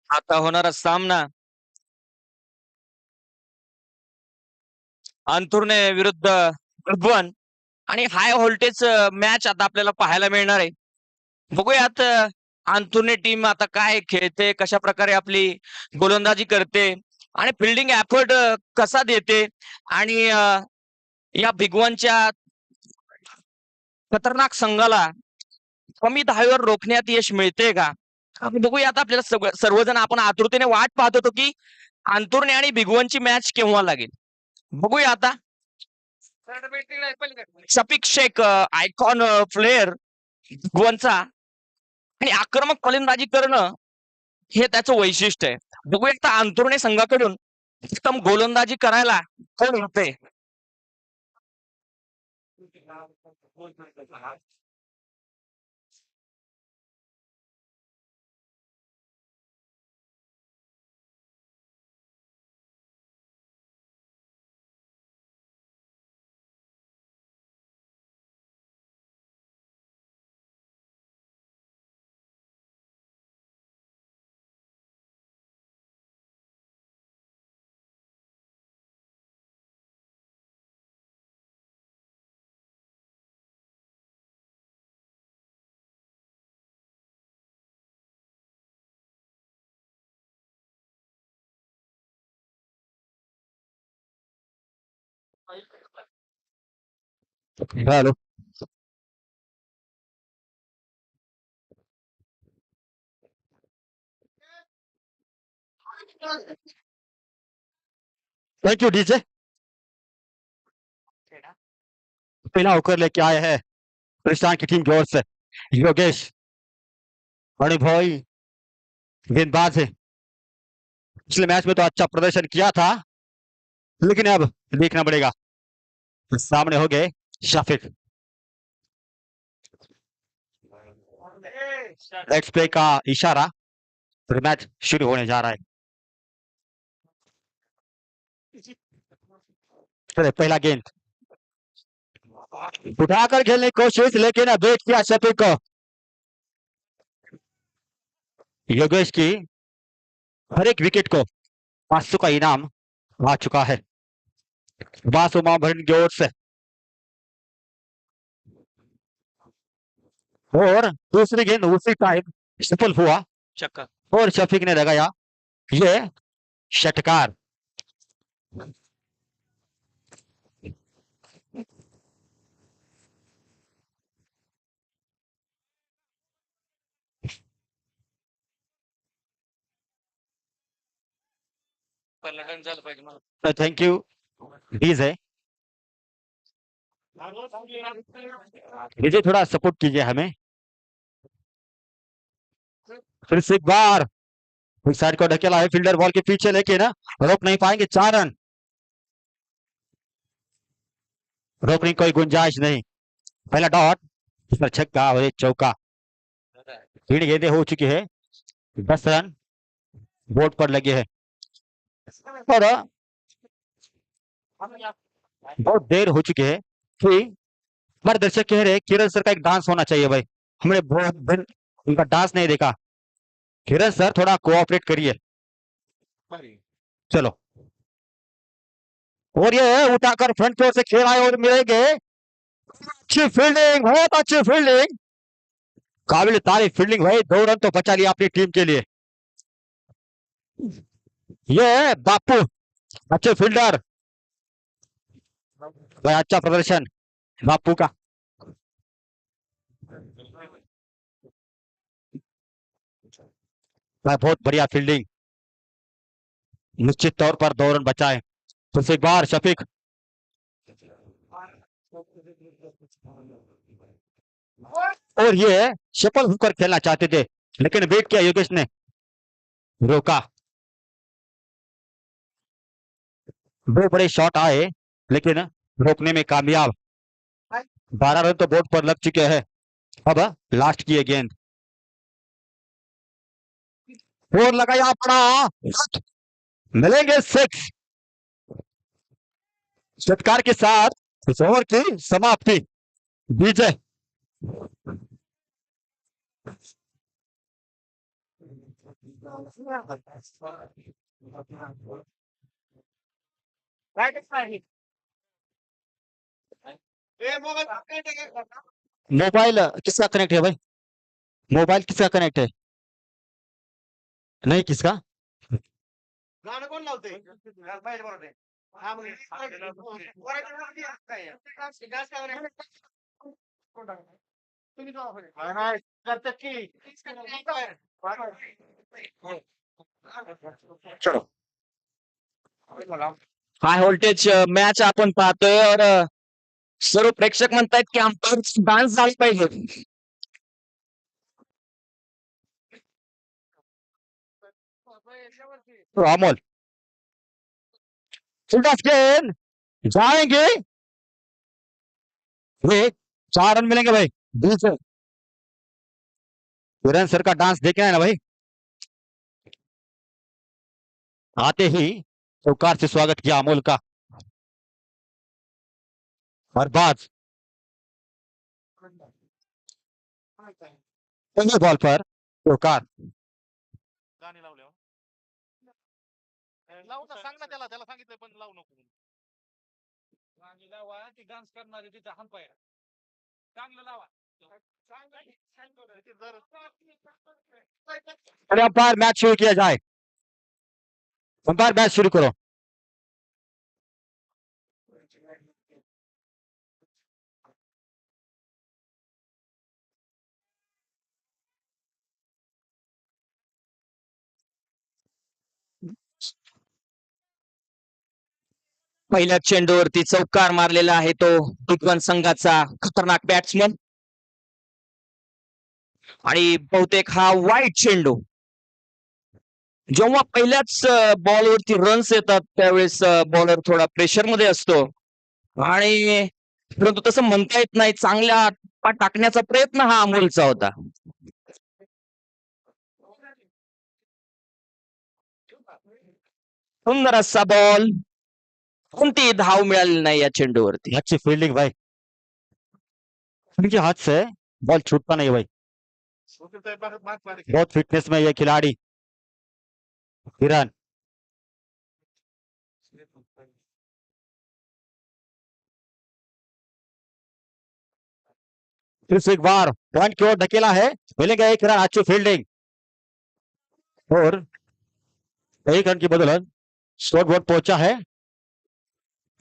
आता होणारा सामना अंथुर्णे विरुद्ध भुवन आणि हाय व्होल्टेज मॅच आता आपल्याला पाहायला मिळणार आहे. बघूयात अंथुर्णे टीम आता काय खेळते, कशा प्रकारे आपली गोलंदाजी करते आणि फिल्डिंग एफर्ट कसा देते आणि या भिगवणच्या खतरनाक संघाला कमी धावेवर रोखण्यात यश मिळते का? आपण बघूया आता आपल्याला सर्वजण आपण आतुरतेने वाट पाहत होतो की अंथुर्णे आणि भिगवणची मॅच केव्हा लागेल. बघूया आता. शफिक शेख आयकॉन प्लेयर भिगवणचा आणि आक्रमक फलंदाजी करणं हे त्याचं वैशिष्ट्य आहे. बघूया आता अंथुर्णे संघाकडून उत्तम गोलंदाजी करायला कोण होते. हेलो. Thank you DJ. पहला होकर लेके आए हैं पाकिस्तान की टीम की ओर से योगेश. बड़े भाई गेंदबाज है. पिछले मैच में तो अच्छा प्रदर्शन किया था, लेकिन अब देखना पड़ेगा. सामने हो गए शफीक. लेट्स प्ले का इशारा. मैच शुरू होने जा रहा है. चले पहला गेंद उठाकर खेलने की कोशिश, लेकिन अब बैट किया शफीक को. योगेश की हर एक विकेट को 500 का इनाम आ चुका है बासु माभरण की ओर से. और दूसरी गेंद उसी टाइम सफल हुआ चक्का और शफीक ने लगाया ये षटकार. Thank you DJ. डीजे थोड़ा सपोर्ट कीजिए हमें. फिर से एक बार साइड को ढकेला है फील्डर बॉल के पीछे, लेकिन रोक नहीं पाएंगे. 4 रन. रोकने की कोई गुंजाइश नहीं. पहला डॉट, इस पर छक्का और एक चौका. 3 गेंदें हो चुकी है. 10 रन बोर्ड पर लगे हैं. और बहुत देर हो चुकी है कि हमारे दर्शक कह रहे हैं किरण सर का एक डांस होना चाहिए भाई. हमने बहुत दिन उनका डांस नहीं देखा. किरण सर थोड़ा कोऑपरेट करिए. चलो. और ये उठाकर फ्रंट की ओर से खेल आए और मिलेंगे. अच्छी फील्डिंग, बहुत अच्छी फील्डिंग. काबिल तारीफ फील्डिंग भाई. 2 रन तो बचा लिया अपनी टीम के लिए. ये बापू अच्छे फील्डर भाई. अच्छा प्रदर्शन बापू का. भाई बहुत बढ़िया फील्डिंग. निश्चित तौर पर 2 रन बचाए. फिर से एक बार शफीक. और ये सफल होकर खेलना चाहते थे, लेकिन वेट किया योगेश ने, रोका. 2 बड़े शॉट आए, लेकिन रोकने में कामयाब। 12 रन तो बोर्ड पर लग चुके हैं। अब लास्ट की गेंद और लगाया पड़ा, मिलेंगे 6। चटकार के साथ इस ओवर की समाप्ति। विजय मोबाइल किसका कनेक्ट है भाई? मोबाइल किसका कनेक्ट है? नहीं किसका? गाणं कोण लावते बाहेर बरोबर हा मग तुम्ही करतात की चलो हाय व्होल्टेज मॅच आपण पाहतोय और सर्व प्रेक्षक म्हणतायत की आमचा डान्स झाला पाहिजे. तो अमोल फुलटॉस गेंद जाएंगे, वे 4 रन मिलेंगे भाई। दूसरे वीरेंद्र सर का डांस देखना है ना भाई। आते ही चौकार से स्वागत किया अमोल का। और बाज पहले बॉल पर चौकार। गाणी लावले लावू ना सांग ना त्याला सांगितलं पण लावू नको गाणी लावा ती डान्स करणारी तिचा हंपायर चांगलं लावा अरे अंपायर मैच शुरू किया जाए, अंपायर मैच शुरू करो। पहिल्या चेंडूवरती चौकार मारलेला आहे तो दुधवन संघाचा खतरनाक बॅट्समन आणि बहुतेक हा वाईट चेंडू. जेव्हा पहिल्याच बॉलवरती रन्स येतात त्यावेळेस बॉलर थोडा प्रेशर मध्ये असतो आणि परंतु तसं म्हणता येत नाही. चांगल्या टाकण्याचा प्रयत्न हा अमोलचा होता. सुंदर असा बॉल, कोणतीही धाव मिळाली नाही या चेंडूवरती. अच्छी फील्डिंग भाई, उनके हाथ से बॉल छूटता नहीं भाई। बहुत फिटनेस में ये खिलाड़ी किरण। फिर से एक बार पॉइंट की ओर धकेला है, मिलेगा 1 रन। अच्छी फील्डिंग और 1 रन की बदौलत स्कोर बोर्ड पहुंचा है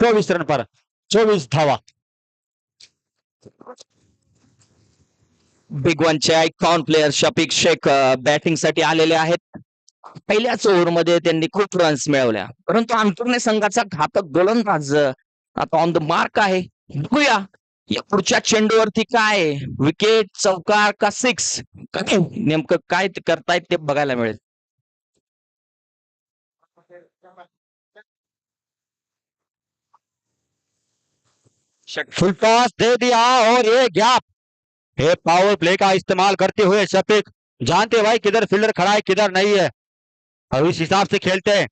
24 रन पर, 24 धावा। बिग वनचे icon player Shafiq Shaikh batting साठी आलेले आहेत. पहिल्याच ओव्हरमध्ये त्यांनी खूप रन्स मिळवल्या, परंतु अंतुर्ने संघाचा घातक गोलंदाज आता ऑन द मार्क आहे. बघूया या पुढच्या चेंडूवरती काय विकेट, चौकार का 6, काय नेमकं काय ते करतायत ते बघायला मिळेल. फुल टॉस दे दिया और ये गैप, ये पावर प्ले का इस्तेमाल करते हुए शफीक जानते भाई किधर फील्डर खड़ा है किधर नहीं है, और इस हिसाब से खेलते हैं,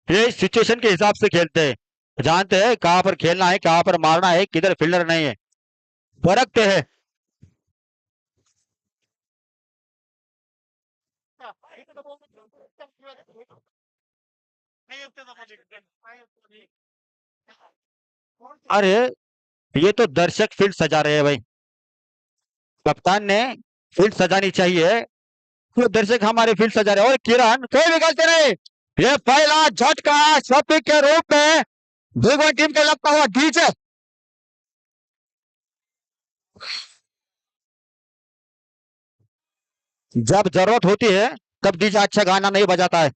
ये सिचुएशन के हिसाब से खेलते हैं, जानते हैं कहां पर खेलना है कहां पर मारना है किधर फील्डर नहीं है, परखते हैं। अरे ये तो दर्शक फील्ड सजा रहे हैं भाई, कप्तान ने फील्ड सजानी चाहिए, तो दर्शक हमारे फील्ड सजा रहे हैं। और किरण कोई भी गलती नहीं, ये पहला झटका शफीक के रूप में भगवान टीम के लगता हुआ डीजे। जब जरूरत होती है तब डीजे अच्छा गाना नहीं बजाता है।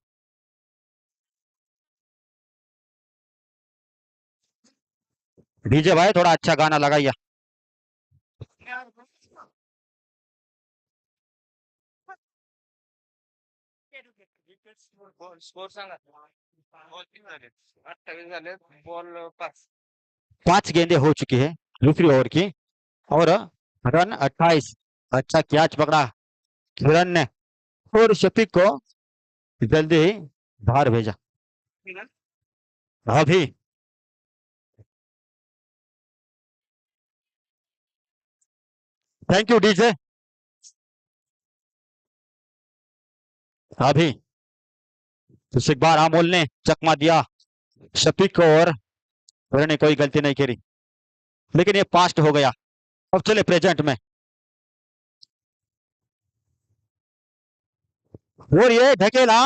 डीजे भाई थोड़ा अच्छा गाना लगाइए। स्कोर सांगा बॉल किती झाले 28 झाले बॉल 5 5 गेंदें हो चुकी है दूसरी ओवर की और रन 28। अच्छा कैच पकड़ा किरण ने और शफीक को जल्दी ही बाहर भेजा। अभी थैंक यू डीजे। अभी तो इकबार अमोल ने चकमा दिया शफीक को और उन्होंने कोई गलती नहीं करी लेकिन ये पास्ट हो गया। अब चले प्रेजेंट में और ये ढकेला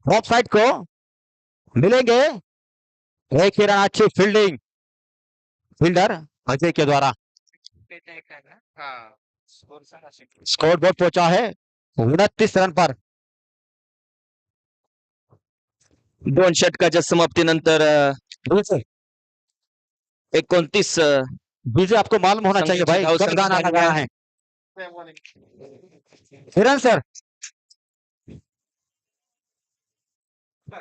ऑफ साइड को मिलेंगे। एक ही रन अच्छी फील्डिंग फील्डर अजय के द्वारा। स्कोर बोर्ड पहुंचा है 29 रन पर। 2 षटकाच्या समाप्तीनंतर 29 बीजे आपको मालूम होना चाहिए भाई संघाची कब धावसंख्या गाना झाली लगाया आहे. है हिरण सर।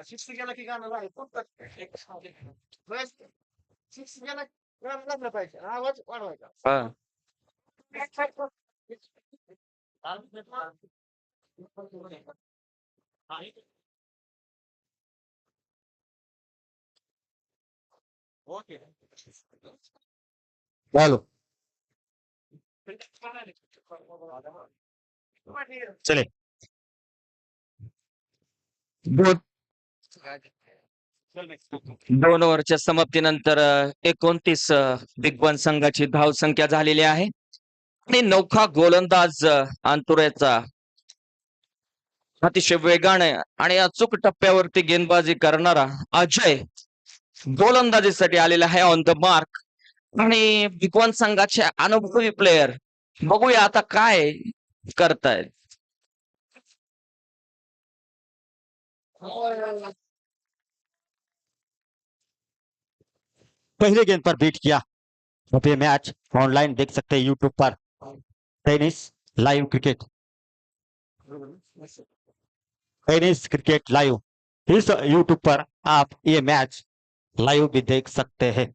सिक्स गेला की गाणं लागेल. बस सिक्स गेला गाणं लागलं पाहिजे आवाज वाढवायचा. हा. ओके चलो चले दोन 2 ओव्हरच्या समाप्तीनंतर 29 बिग वन संघाची धावसंख्या झालेली आहे आणि नौखा गोलंदाज अंतुरेचा अतिशय वेगाने आणि अचूक टप्प्यावरती गेंदबाजी करणारा अजय गोलंदाजीसाठी आलेला आहे ऑन द मार्क. आणि बिग वन संघाचे अनुभवी प्लेयर बघूया आता काय करतायत. पहले गेंद पर बीट किया। अब ये मैच ऑनलाइन देख सकते हैं यूट्यूब पर टेनिस क्रिकेट लाइव। इस यूट्यूब पर आप ये मैच लाइव भी देख सकते हैं।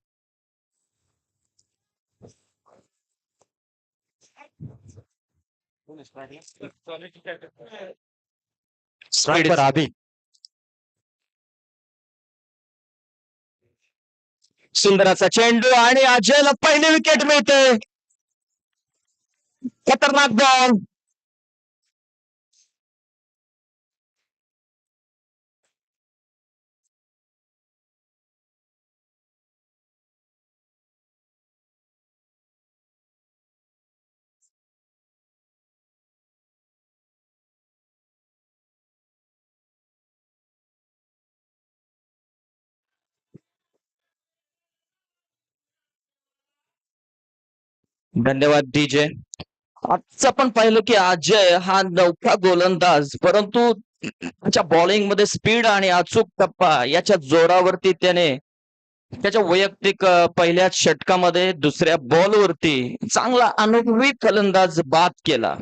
स्ट्राइक पर अभी सुंदराचा चेंडू आणि अजयला पहिली विकेट मिळते. खतरनाक बॉल. धन्यवाद डीजे. आजच आपण पाहिलं की अजय हा नौका गोलंदाज परंतु त्याच्या बॉलिंग मध्ये स्पीड आणि अचूक टप्पा याच्या जोरावरती त्याने त्याच्या वैयक्तिक पहिल्या षटकामध्ये दुसऱ्या बॉलवरती चांगला अनुभवी फलंदाज बाद केला.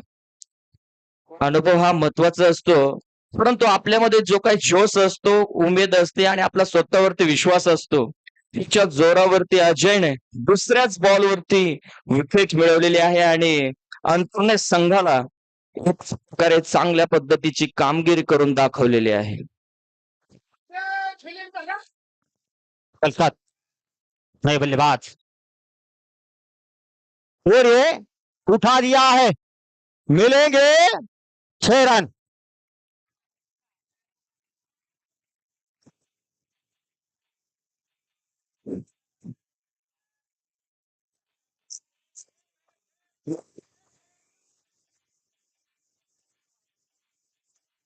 अनुभव हा महत्वाचा असतो परंतु आपल्यामध्ये जो काही जोश असतो उमेद असते आणि आपला स्वतःवरती विश्वास असतो तिच्या जोरावरती अजयने दुसऱ्याच बॉलवरती विकेट मिळवलेली आहे आणि अंतर्ने संघाला एक प्रकारे चांगल्या पद्धतीची कामगिरी करून दाखवलेली आहे. कलकत नए बल्लेबाज और ये उठा दिया है। मिलेंगे 6 रन।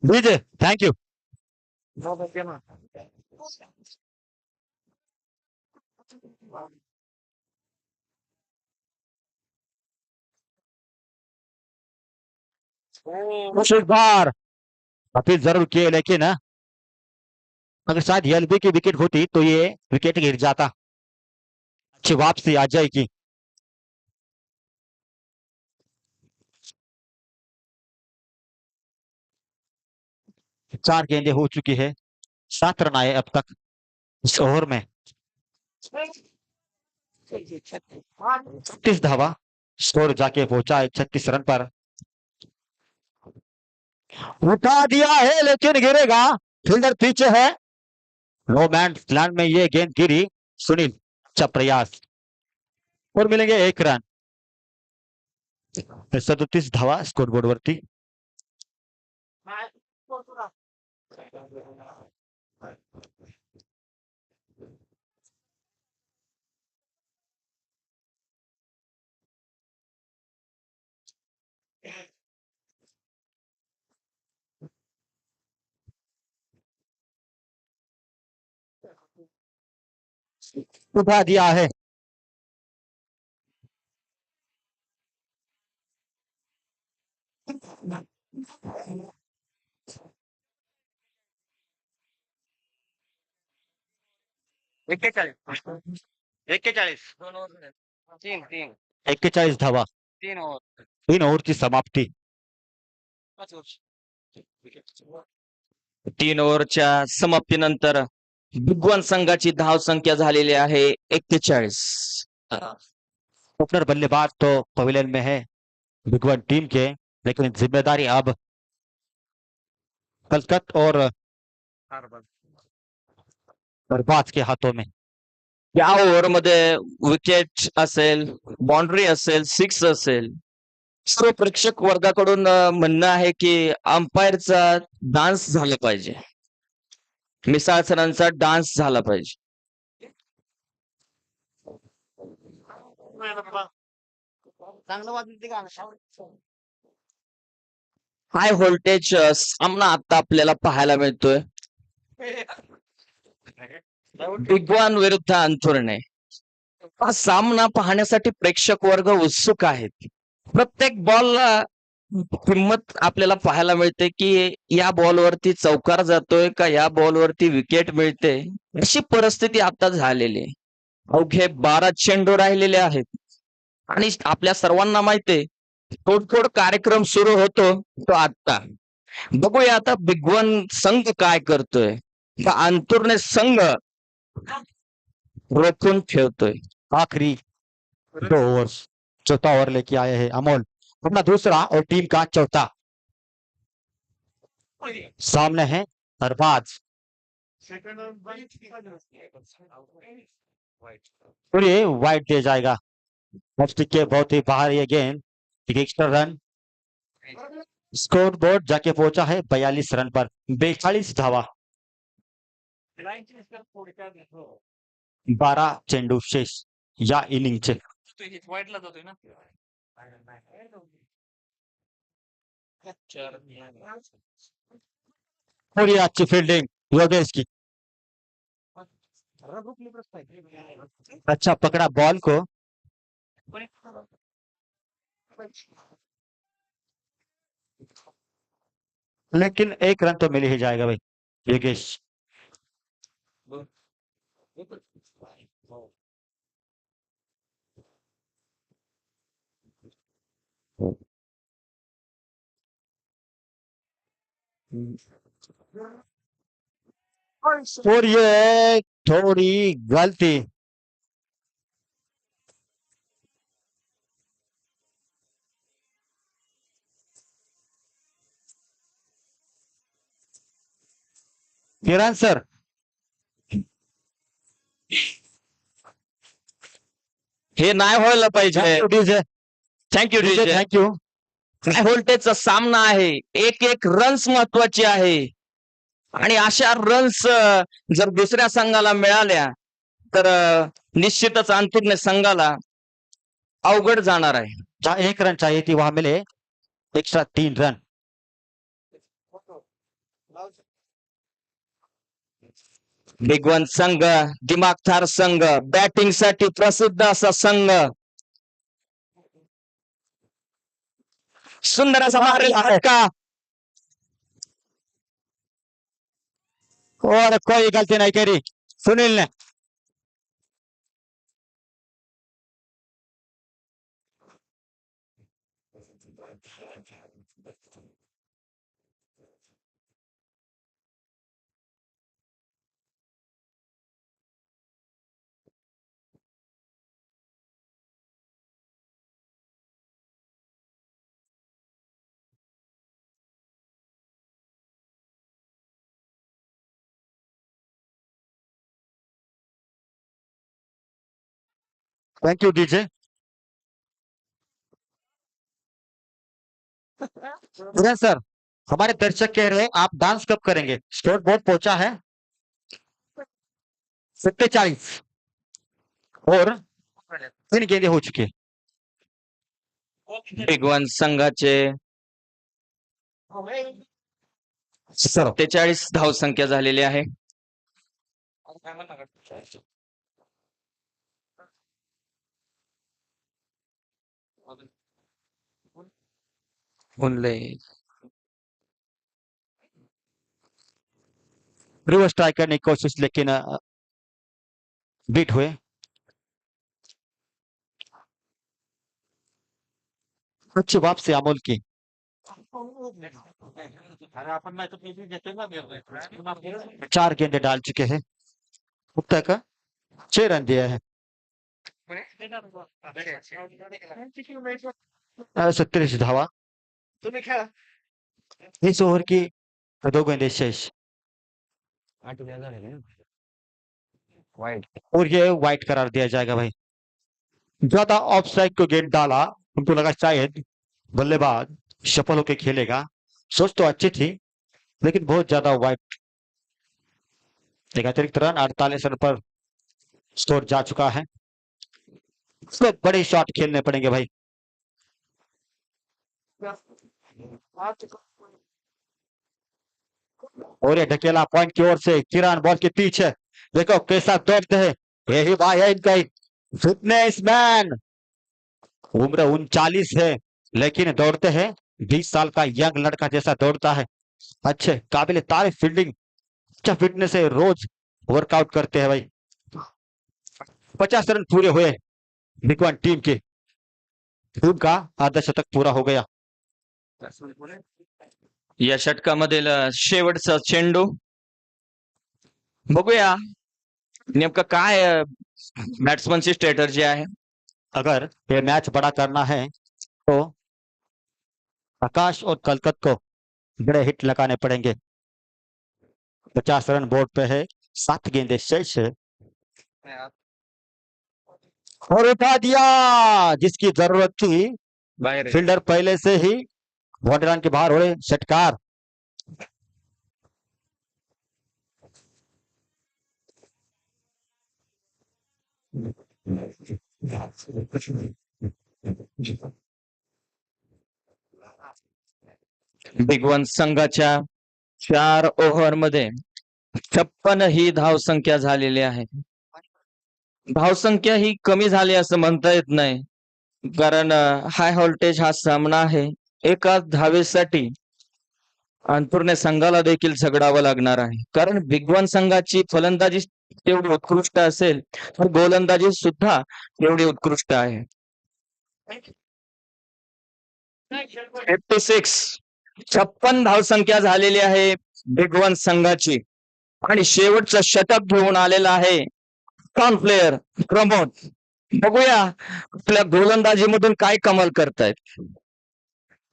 DJ thank you. एक बार अपील जरूर किए लेकिन अगर शायद एलबी की विकेट होती तो ये विकेट गिर जाता। अच्छी वापसी अजय की। चार गेंदें हो चुकी है 7 रन आए अब तक इस ओवर में। 36 धावा स्कोर जाके पहुंचा है 36 रन पर। उठा दिया है लेकिन गिरेगा, फील्डर पीछे है। नो मैन लैंड में ये गेंद गिरी। सुनील अच्छा प्रयास और मिलेंगे 1 रन। 37 धावा स्कोर बोर्ड वरती। उठा दिया है। एक्केचाळीस 41 धावा, 3 ओव्हरची समाप्ती। 3 ओव्हरच्या समाप्तीनंतर भिगवण संघाची धाव संख्या झालेली आहे 41। ओपनर बल्लेबाज तो पवेलियन में है भिगवण टीम के, लेकिन जिम्मेदारी अब कलकत और अरबाज के हाथों में। या ओव्हरमध्ये विकेट असेल, बाउंड्री असेल, सिक्स असेल, सर्व प्रेक्षक वर्गाकडून म्हणणं आहे की अंपायरचा डान्स झाला पाहिजे, मिसाळ सरांचा डान्स झाला पाहिजे। हाय व्होल्टेज सामना आता आपल्याला पाहायला मिळतोय भिगवण विरुद्ध अंथुरणे। हा सामना पाहण्यासाठी प्रेक्षक वर्ग उत्सुक आहेत। प्रत्येक बॉलला किंमत आपल्याला पाहायला मिळते की या बॉलवरती चौकार जातोय का या बॉलवरती विकेट मिळते, अशी परिस्थिती आता झालेली आहे। अवघे 12 चेंडू राहिलेले आहेत आणि आपल्या सर्वांना माहितीये तोडफोड कार्यक्रम सुरू होतो तो आता। बघूया आता भिगवण संघ काय करतोय का अंतुरणे संघ रोखून ठेवतोय। आखिरी 2 ओवर्स, चौथा ओवर लेके आए हैं अमोल, अपना दूसरा और टीम का चौथा। सामने है अरबाज और ये वाइड दिया जाएगा। ऑफ के बहुत ही बाहर ये गेंद, एक एक्स्ट्रा रन। स्कोर बोर्ड जाके पहुंचा है 42 रन पर, 42 धावा, 12 चेंडू शेष या इनिंगचे। और ये अच्छी फील्डिंग योगेश की, अच्छा पकड़ा बॉल को, लेकिन 1 रन तो मिल ही जाएगा भाई योगेश। और ये थोड़ी गलती, किरण सर हे नाही व्हायला पाहिजे। DJ thank you DJ DJ. Thank you. High व्होल्टेजचा सामना आहे, एक एक रन्स महत्वाची आहे आणि अशा रन्स जर दुसऱ्या संघाला मिळाल्या तर निश्चितच अंतुरणे संघाला अवघड जाणार आहे। जहाँ 1 रन चाहिए थी वहां मिले एक्स्ट्रा 3 रन। भिगवण संघ दिमागदार संघ, बॅटिंग साठी प्रसिद्ध असा संघ, सुंदर असा मारलेला फटका और कोई गलती नहीं करी सुनील ने। Thank you DJ. सर, हमारे दर्शक कह रहे हैं आप डांस कब करेंगे? स्कोर बोर्ड पहुंचा है 47 और 3 गेंदें हो चुकी है। बिग वन संघाचे सर 47 धावसंख्या झालेली आहे. हुनले रिवर्स ट्राई करने की कोशिश, लेकिन बीट हुए। अच्छी वापसी अमोल की। अरे आपण नाही तर PG घेतोय ना निर्णय. 4 गेंदे डाल चुके हैं। अब तक 6 रन दिए हैं। 37 धावा। तुम्ही खेळा. इस ओवर की 2 गेंदें शेष और ये वाइट करार दिया जाएगा भाई। ज्यादा ऑफ साइड को गेंद डाला, उनको लगा शायद बल्लेबाज सफल होकर खेलेगा। सोच तो अच्छी थी, लेकिन बहुत ज्यादा वाइट। एक अतिरिक्त रन 48 रन पर स्कोर जा चुका है। इसमें बड़े शॉट खेलने पड़ेंगे भाई। और ये ढकेला पॉइंट की ओर से किरण बॉल के पीछे, देखो कैसा दौड़ते हैं। यही भाई है इनका फिटनेस मैन। उम्र 39 है, लेकिन दौड़ते हैं 20 साल का यंग लड़का जैसा दौड़ता है। अच्छे काबिल तारीफ फील्डिंग, अच्छा फिटनेस है, रोज वर्कआउट करते हैं भाई। 50 रन पूरे हुए बिग वन टीम के। टीम का आधा शतक पूरा हो गया। या षटकामधील शेवटचा चेंडू बघूया नेमकं काय बॅट्समनची स्ट्रॅटर्जी आहे. अगर ये मैच बड़ा करना है तो आकाश और कलकत को बड़े हिट लगाने पड़ेंगे। 50 रन बोर्ड पे है, 7 गेंदें शेष है और उठा दिया जिसकी जरूरत थी। बाहेर आहे. फील्डर पहले से ही बाउंड्री लाइन के बाहर हो रहे। षटकार बिग वन संघाच्या 4 ओव्हर मध्ये 56 ही धावसंख्या झालेली आहे. धावसंख्या ही कमी झाली असं म्हणता येत नाही, कारण हाय व्होल्टेज हा सामना आहे. एकाच धावेसाठी अंतुरने संघाला देखील झगडावं लागणार आहे, कारण बिग वन संघाची फलंदाजी तेवढी उत्कृष्ट असेल तर गोलंदाजी सुद्धा तेवढी उत्कृष्ट आहे. 56 धावसंख्या झालेली आहे बिग वन संघाची आणि शेवटचं षटक घेऊन आलेला आहे टॉन प्लेयर प्रमोद. बघूया आपल्या गोलंदाजीमधून काय कमाल करतायत.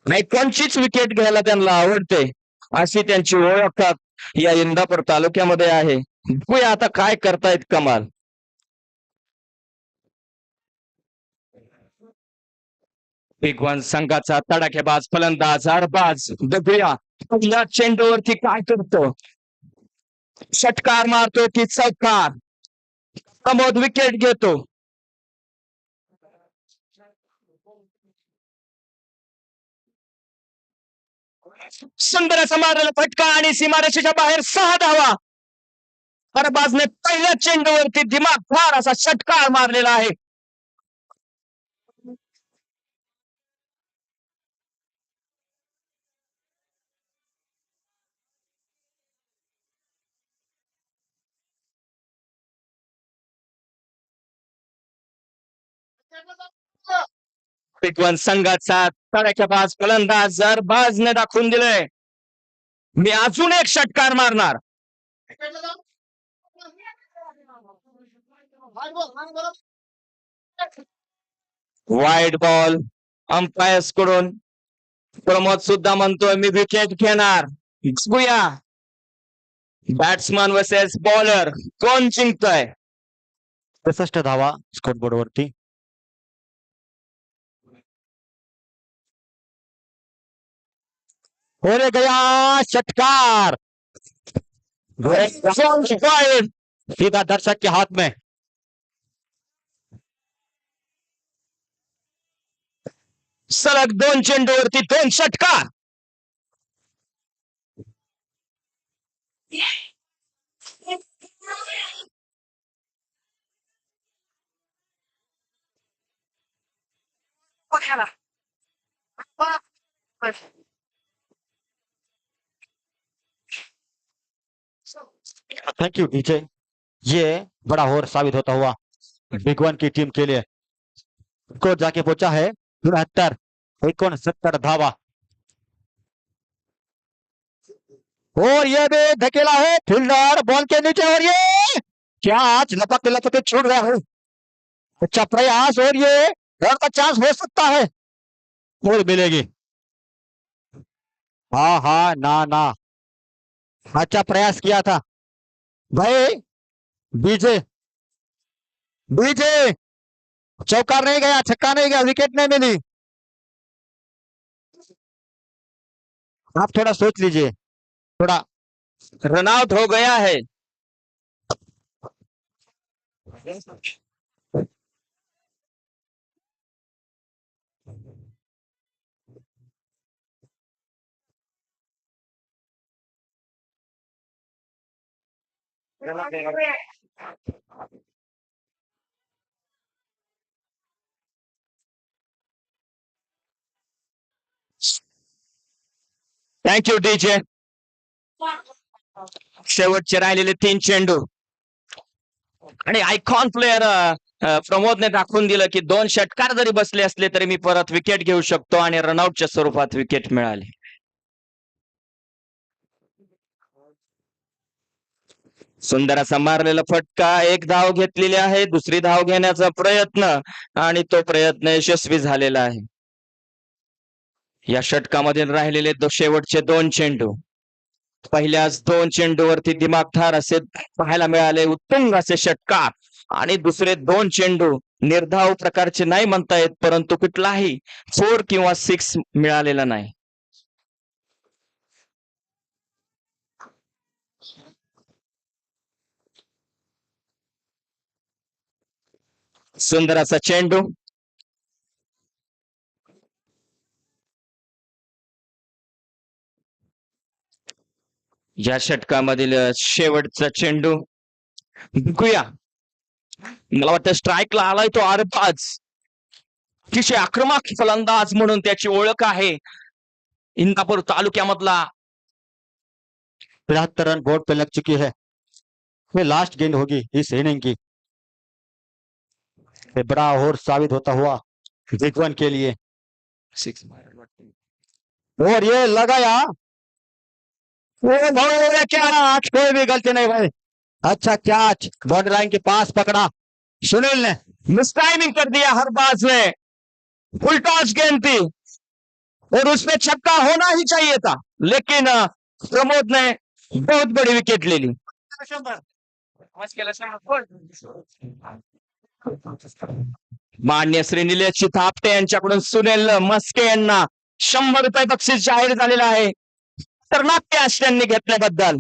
नाही, कोणचीच विकेट घ्यायला त्यांना आवडते अशी त्यांची ओळख या इंदापूर तालुक्यामध्ये आहे. बघूया आता काय करतायत कमाल. बिग वन संघाचा तडाखेबाज फलंदाज अरबाज बघूया पहिल्या चेंडूवरती काय करतो. षटकार मारतो की चौकार. प्रमोद विकेट घेतो. सुंदर असा मारलेला फटका आणि सीमारेषेच्या बाहेर 6 धावा. अरबाजने पहिल्या चेंडूवरती दिमागदार असा षटकार मारलेला आहे. बिग वन संघाचा तडाख्याबाज फलंदाज अरबाजने दाखवून दिलंय, मी अजून एक षटकार मारणार. वाईड बॉल अंपायर्स कडून. प्रमोद सुद्धा म्हणतोय मी विकेट घेणार. बघूया बॅट्समन वर्सेस बॉलर कोण जिंकतोय. 63 धावा स्कोर बोर्ड वरती। और ये गया षटकार, सीधा दर्शक के हाथ में। सलग 2 चेंडूवरती 2 षटकार. Thank you DJ. ये बड़ा होर साबित होता हुआ बिग वन की टीम के लिए। को जाके पहुंचा है 69 धावा। और ये भी धकेला है फील्डर बॉल के नीचे, और ये क्या आज लपकते लपकते छूट गया है। अच्छा प्रयास, और ये रन का चांस हो सकता है, और मिलेगी। हाँ हाँ, ना ना, अच्छा प्रयास किया था भाई। बीजे बीजे चौका नहीं गया, छक्का नहीं गया, विकेट नहीं मिली। आप थोड़ा सोच लीजिए थोड़ा। रन आउट हो गया है. Thank you DJ. शेवटचे राहिलेले 3 चेंडू आणि आयकॉन प्लेयर प्रमोदने दाखवून दिलं की 2 षटकार जरी बसले असले तरी मी परत विकेट घेऊ शकतो, आणि रनआउटच्या स्वरूपात विकेट मिळाली. सुंदर असा मारलेला फटका. एक धाव घेतलेली आहे, दुसरी धाव घेण्याचा प्रयत्न, आणि तो प्रयत्न यशस्वी झालेला आहे. या षटकामध्ये राहिलेले शेवटचे 2 चेंडू. पहिल्याच 2 चेंडूवरती दिमागठार असे पाहायला मिळाले, उत्तुंग असे षटकार, आणि दुसरे 2 चेंडू निर्धाव प्रकारचे नाही म्हणता येत, परंतु कुठलाही 4 किंवा 6 मिळालेला नाही. सुंदर असा चेंडू. या षटकामधील शेवटचा चेंडू बघूया. मला वाटतं स्ट्राईकला आलाय तो अरबाज. अतिशय आक्रमक फलंदाज म्हणून त्याची ओळख आहे इंदापूर तालुक्यामधला. 73 रन बोर्ड पे लग चुकी है। ये लास्ट गेंद होगी इस इनिंग की। ये बड़ा और साबित होता हुआ बिग वन के लिए। 6 और ये लगाया, कैच, कोई भी गलती नहीं भाई। अच्छा कैच, बॉर्डर लाइन के पास पकड़ा सुनील ने। मिस टाइमिंग कर दिया हरबाज ने. फुल टॉस गेंद थी और उसमें छक्का होना ही चाहिए था, लेकिन प्रमोद ने बहुत बड़ी विकेट ले ली. मान्य श्री निलेश चिथापटे यांच्याकडून सुनील मस्के यांना 100 रुपये बक्षीस जाहीर झालेलं आहे, तर कॅश त्यांनी घेतल्याबद्दल.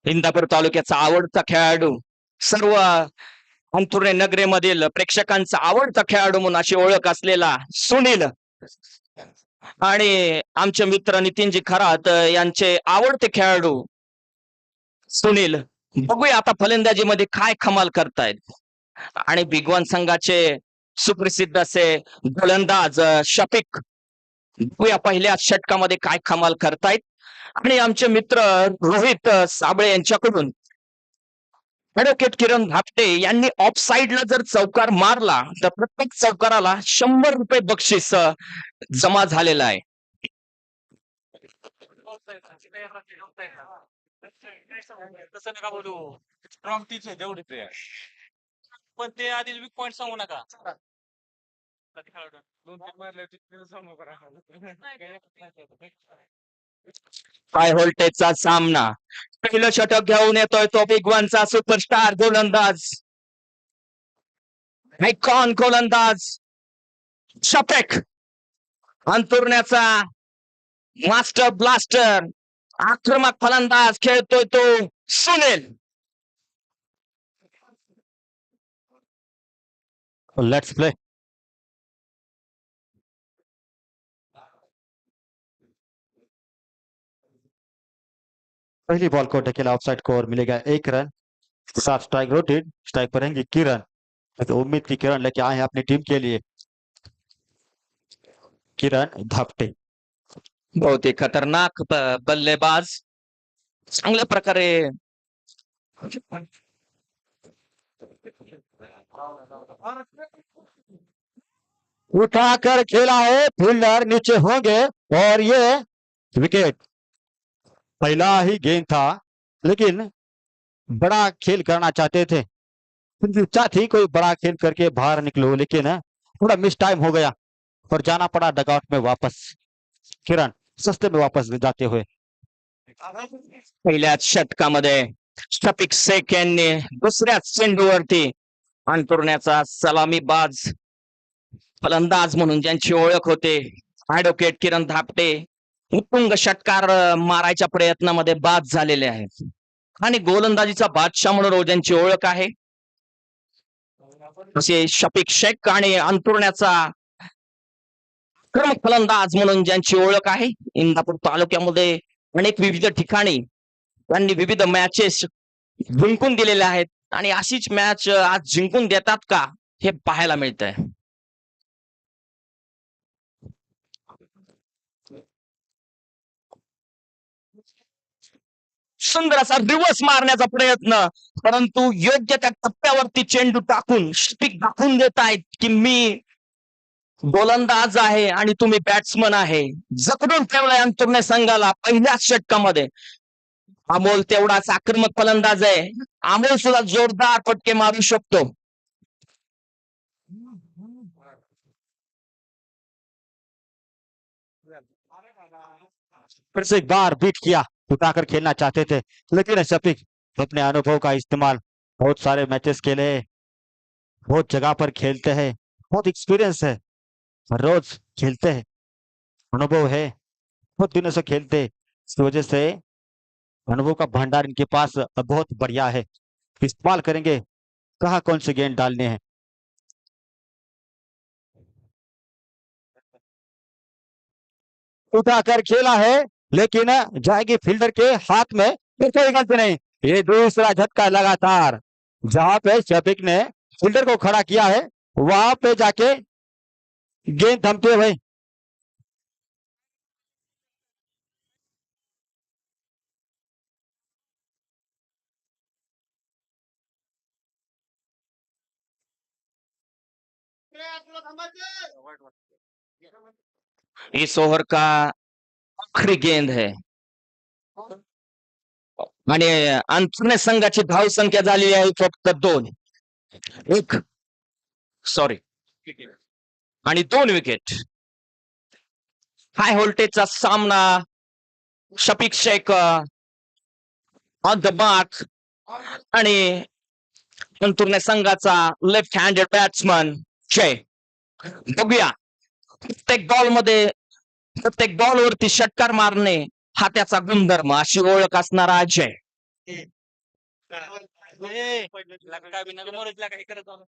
इंदापूर तालुक्याचा आवडता खेळाडू, सर्व अंथुर्णे नगरीमधील प्रेक्षकांचा आवडता खेळाडू म्हणून अशी ओळख असलेला सुनील आणि आमचे मित्र नितीनजी खरात यांचे आवडते खेळाडू सुनील. बघूया आता फलंदाजीमध्ये काय कमाल करतायत. आणि बिगवान संघाचे सुप्रसिद्ध असे गोलंदाज शफिक, बघूया पहिल्या षटकामध्ये काय कमाल करतायत. आणि आमचे मित्र रोहित साबळे यांच्याकडून ऍडव्होकेट किरण धापटे यांनी ऑफ साइडला जर चौकार मारला तर प्रत्येक चौकाराला 100 रुपये बक्षीस जमा झालेलं आहे. तसं नका बोलू. स्ट्रॉंग तीच आहे तेवढी प्लेयर. पण ते आधी वीक पॉइंट सांगू नका. 2-3 मारले तिथे सांगू करा. हाय व्होल्टेजचा सामना, पहिलं षटक घेऊन येतोय तो बिगवानचा सुपरस्टार गोलंदाज, आयकॉन गोलंदाज शफिक. अंतुरण्याचा मास्टर ब्लास्टर, आक्रमक फलंदाज खेळतोय तो सुनील. Let's play. पहली बॉल को ढकेला ऑफसाइड को और मिलेगा 1 रन. साफ स्ट्राइक रोटेड, स्ट्राइक पर रहेंगे किरण. तो उम्मीद की किरण लेके आए हैं अपनी टीम के लिए. किरण धापटे बहुत ही खतरनाक बल्लेबाज, चांगल्या प्रकारे उठाकर खेला है, फील्डर नीचे होंगे और ये विकेट. पहला ही गेंद था लेकिन बड़ा खेल करना चाहते थे, इच्छा थी कोई बड़ा खेल करके बाहर निकलो, लेकिन थोड़ा मिस टाइम हो गया और जाना पड़ा डगआउट में वापस. किरण सस्ते में वापस जाते हुए. पहिल्या षटकामध्ये शफिक शेख यांनी दुसऱ्या चेंडूवरती अंतुरण्याचा सलामीबाज फलंदाज म्हणून ज्यांची ओळख होते ऍडव्होकेट किरण धापटे उत्तुंग षटकार मारायच्या प्रयत्नामध्ये बाद झालेले आहेत. आणि गोलंदाजीचा बादशाह म्हणून ज्यांची ओळख आहे तसे शफिक शेख आणि अंतुरण्याचा आक्रमक फलंदाज म्हणून ज्यांची ओळख आहे. इंदापूर तालुक्यामध्ये अनेक विविध ठिकाणी त्यांनी विविध मॅचेस जिंकून दिलेले आहेत आणि अशीच मॅच आज जिंकून देतात का हे पाहायला मिळतंय. सुंदर असा रिव्हर्स मारण्याचा प्रयत्न, परंतु योग्य त्या टप्प्यावरती चेंडू टाकून शफिक दाखवून देत आहेत की मी गोलंदाज आहे आणि तुम्ही बॅट्समन आहे. जखडून ठेवलाय अंतुर्णे संघाला पहिल्याच षटकामध्ये. अमोल तेवढाच आक्रमक फलंदाज आहे. अमोल सुद्धा जोरदार फटके मारू शकतो. फिर से एक बार बीट किया, उठाकर खेलना चाहते थे लेकिन शफिक अपने अनुभव का इस्तेमाल, बहुत सारे मैचेस खेले, बहुत जगह पर खेलते हैं, बहुत एक्सपीरियंस है, रोज खेलते हैं, अनुभव है, बहुत दिनों से खेलते, इस वजह से अनुभव का भंडार इनके पास बहुत बढ़िया है. इस्तेमाल करेंगे कहाँ कौन से गेंद डालने हैं. उठाकर खेला है लेकिन जाएगी फील्डर के हाथ में, फिर कोई गलती नहीं. ये दूसरा झटका लगातार, जहां पे शफिक ने फील्डर को खड़ा किया है वहां पे जाके गेंद थमते हुए. इस ओव्हर का आखरी गेंद है आणि अंतुर्णे संघाची धाव संख्या झालेली आहे फक्त 2. 1 सॉरी आणि 2 विकेट. हाय व्होल्टेजचा सामना, Shafiq Shaikh on the mark आणि अंतुर्णे संघाचा लेफ्ट हँडेड बॅट्समन जय. बघूया प्रत्येक बॉलवरती षटकार मारणे हा त्याचा गुणधर्म, अशी ओळख असणारा अजय. काय बिना समोरच काय करत आलो.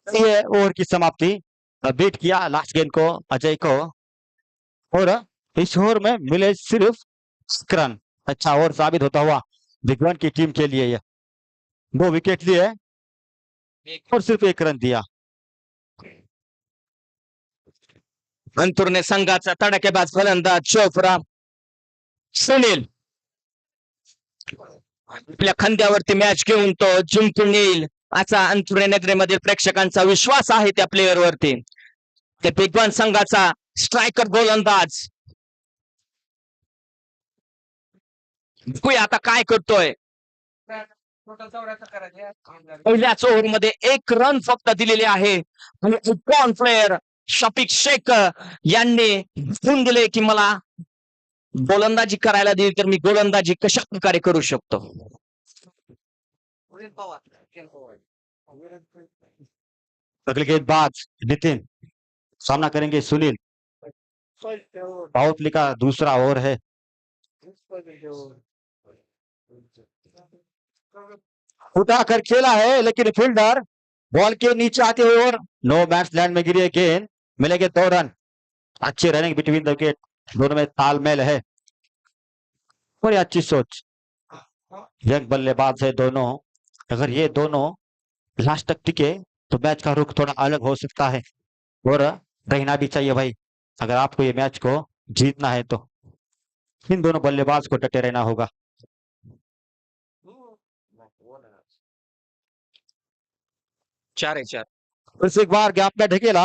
ये ओवर की समाप्ति बीट किया लास्ट गेंद को अजय को और इस ओवर में मिले सिर्फ 1 रन। अच्छा ओवर साबित होता हुआ विद्वान की टीम के लिए यह 2 विकेट लिए और सिर्फ 1 रन दिया। अंतुरने संघाचा तडाखेबाज फलंदाज चोप्रा सुनील आपल्या खांद्यावरती मॅच घेऊन तो जिंकून येईल असा अंतुरे नगरीमधील प्रेक्षकांचा विश्वास आहे त्या प्लेअर वरती. ते बिगवन संघाचा स्ट्रायकर गोलंदाज बघूया आता काय करतोय. पहिल्याच ओव्हर मध्ये 1 रन फक्त दिलेले आहे आणि उपॉन प्लेअर शफिक शेख यांनी दाखवून दिले की मला गोलंदाजी करायला दिली तर मी गोलंदाजी कशा प्रकारे करू शकतो. अगले गेंदबाज नितिन सामना करेंगे सुनील। पावर प्ले का दूसरा ओवर है। उठाकर खेला है लेकिन फील्डर बॉल के नीचे आते हुए और नो मैच लैंड में गिरी है गेंद। मिलेंगे 2 रन। अच्छी रनिंग बिटवीन द विकेट दोनों में तालमेल है और ये अच्छी सोच। यंग बल्लेबाज है दोनों। अगर ये दोनों लास्ट तक टिके तो मैच का रुख थोड़ा अलग हो सकता है और रहना भी चाहिए भाई। अगर आपको ये मैच को जीतना है तो इन दोनों बल्लेबाज को डटे रहना होगा। चार है चार। फिर एक बार गैप में ढकेला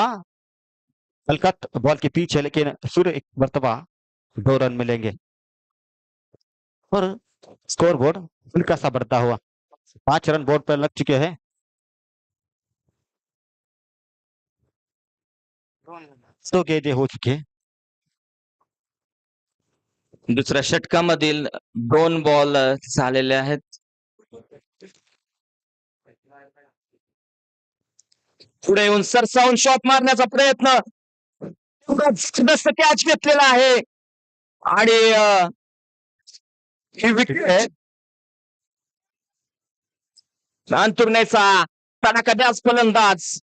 हल्कत बॉल के पीछे लेकिन सूर्य एक मरतबा 2 रन मिलेंगे और स्कोर बोर्ड हल्का सा बढ़ता हुआ 5 रन बोर्ड पर लग चुके हैं। तो गेंदे हो चुके हैं। दुसऱ्या षटकामधील 2 बॉल झालेले आहेत. पुढे येऊन सरसावून शॉट मारण्याचा प्रयत्न कॅच घेतलेला आहे आणि ही विकेट अंतुरण्याचा तडाखाद्याच फलंदाज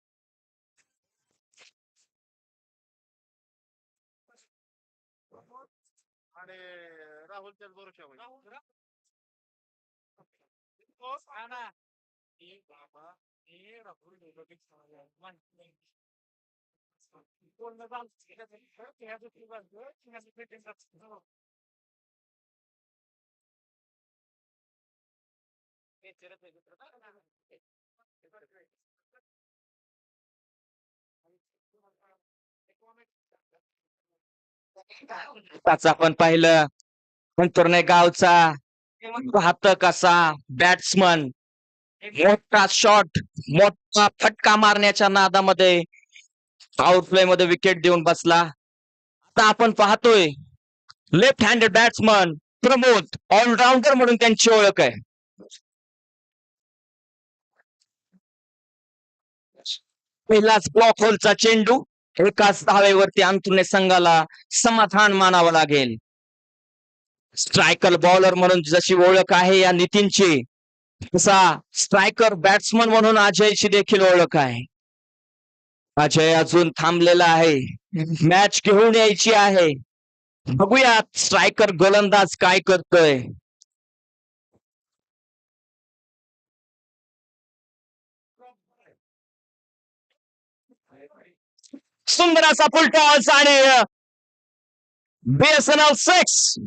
आणि राहुलच्याच भरोशावर. त्याच आपण पाहिलं अंतुरणे गावचा घातक असा बॅट्समन मोठा शॉट मोठा फटका मारण्याच्या नादामध्ये आउटप्ले मध्ये विकेट देऊन बसला. आता आपण पाहतोय left handed batsman Pramod allrounder म्हणून त्यांची ओळख आहे. पहिलाच ब्लॉक होलचा चेंडू एकाच धावेवरती अंतुरणे संघाला समाधान मानावं लागेल. स्ट्रायकर बॉलर म्हणून जशी ओळख आहे या नितीनची तसा स्ट्रायकर बॅट्समन म्हणून अजयची देखील ओळख आहे. अजय अजून थांबलेला आहे. मॅच घेऊन यायची आहे. बघूया स्ट्रायकर गोलंदाज काय करतोय. सुंदर असा फुलटॉस आणि BSNL 6.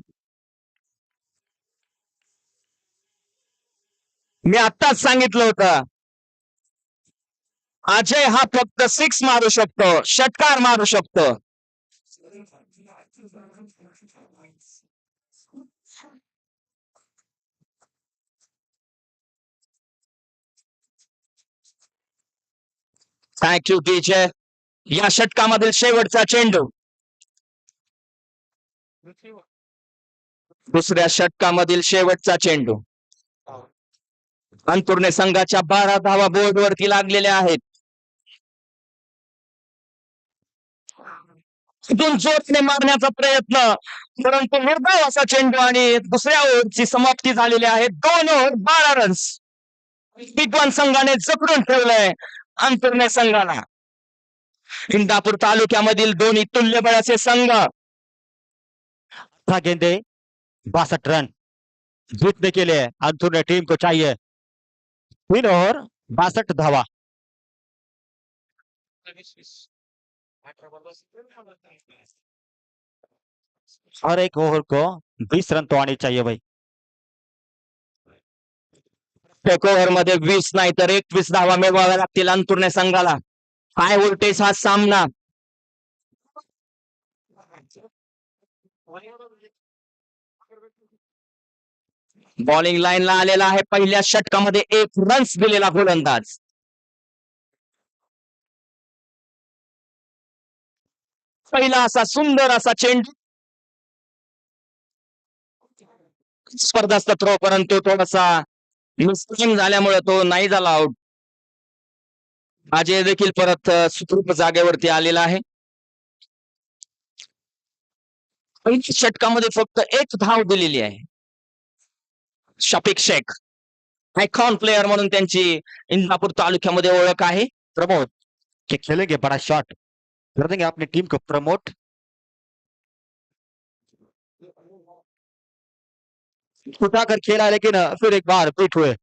मी आत्ताच सांगितलं होतं अजय हा फक्त 6 मारू शकतो षटकार मारू शकतो. Thank you teacher. या षटकामधील शेवटचा चेंडू दुसऱ्या षटकामधील शेवटचा चेंडू अंतुर्णे संघाच्या 12 धावा बोर्डवरती लागलेल्या आहेत. तिथून जोरने मारण्याचा प्रयत्न, परंतु निर्धाव असा चेंडू आणि दुसऱ्या ओव्हरची समाप्ती झालेली आहे. 2 ओव्हर 12 रन्स. विद्वान संघाने जखडून ठेवलंय अंतुर्णे संघाला. इंदापूर तालुक्यामधील दोन्ही तुल्यबळाचे संघ. 18 गेंदे 62 रन जीतने के लिए अंतुर्णे टीम को चाहिए 3 ओवर 62 धावा. हर एक ओवर को 20 रन तो आने चाहिए भाई. एक ओव्हर मध्ये 20 नाही तर 21 धावा मिळवाव्या लागतील अंतुर्णे संघाला. हाय व्होल्टेज हा सामना. बॉलिंग लाईनला आलेला आहे. पहिल्या षटकामध्ये 1 रन्स दिलेला गोलंदाज. पहिला असा सुंदर असा चेंडू, स्पर्धास्थ थ्रो, परंतु थोडासा मिस्टेक झाल्यामुळे तो नाही झाला आउट. अजय देखील परत सुखरूप जागेवरती आलेला आहे. पहिल्या षटकामध्ये फक्त 1 धाव दिलेली आहे. शफिक शेख आयकॉन प्लेयर म्हणून त्यांची इंदापूर तालुक्यामध्ये ओळख आहे. प्रमोद कि खेलेंगे बड़ा शॉट, कर देंगे अपनी टीम को प्रमोट. उठाकर खेला लेकिन फिर एक बार पीठ हुए.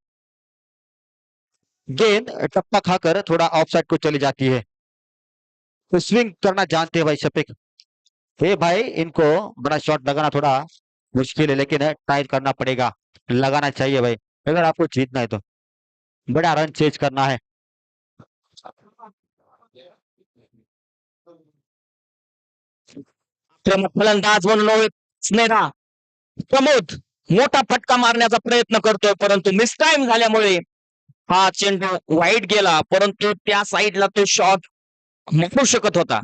गेंद टप्पा खाकर थोड़ा ऑफसाइड को चली जाती है. तो स्विंग करना जानते हैं भाई शफीक. हे भाई इनको बड़ा शॉट लगाना थोड़ा मुश्किल है, लेकिन ट्राई करना पड़ेगा, लगाना चाहिए भाई अगर आपको जीतना है तो. बड़ा रन चेज करना है. फलंदाज म्हणून स्नेहा प्रमोद मोठा फटका मारण्याचा प्रयत्न करतोय, परंतु मिसटाइम झाल्यामुळे हा चेंडू वाईट गेला. परंतु त्या साईडला तो शॉट मारू शकत होता.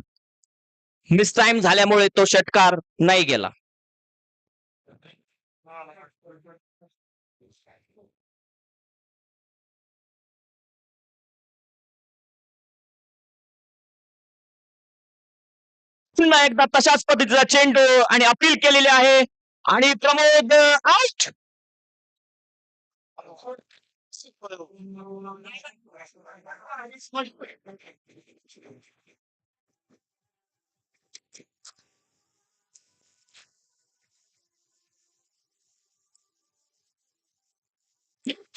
मिसटाइम झाल्यामुळे तो षटकार नाही गेला. पुन्हा एकदा तशाच पद्धतीचा चेंडू आणि अपील केलेली आहे आणि प्रमोद आउट.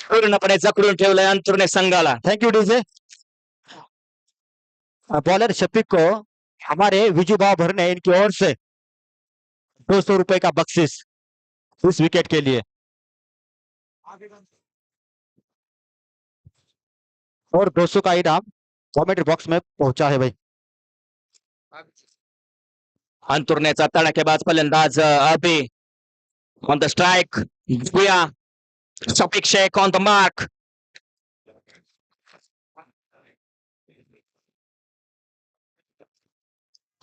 पूर्णपणे जखडून ठेवलंय अंतुर्णे संघाला. Thank you DJ. Bowler Shafiq को हमारे विजू भाव भरने इनकी ओर से 200 रुपए का बख्शिश इस विकेट के लिए. और 200 का इनाम कमेंट बॉक्स में पहुंचा है भाई. अंतुर्ण्याचा तडाखेबाज फलंदाज Abhi on the strike. Shafiq Shaikh on the mark.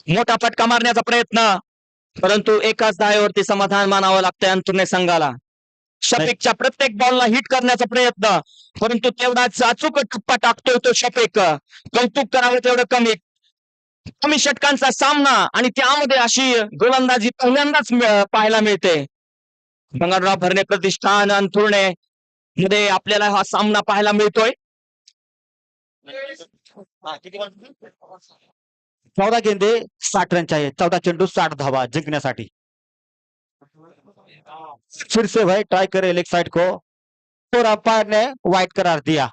मोठा फटका मारण्याचा प्रयत्न, परंतु एकाच धावेवरती समाधान मानावं लागतंय अंतुर्णे संघाला. शफिकच्या प्रत्येक बॉलला हिट करण्याचा प्रयत्न, परंतु तेवढाच अचूक टप्पा टाकतोय तो शफिक. कौतुक करावं तेवढं कमी. कमी षटकांचा सामना आणि त्यामध्ये अशी गोलंदाजी पहिल्यांदाच पाहायला मिळते. गंगाधरराव भरणे प्रतिष्ठान अंतुर्णे मध्ये आपल्याला हा सामना पाहायला मिळतोय. 14 गेंदे 60 रन चाहिए. 14 चेंडू 60 धावा जिंकण्यासाठी. फिर से भाई ट्राई करे लेग साइड को और अंपायर ने वाइड करार दिया.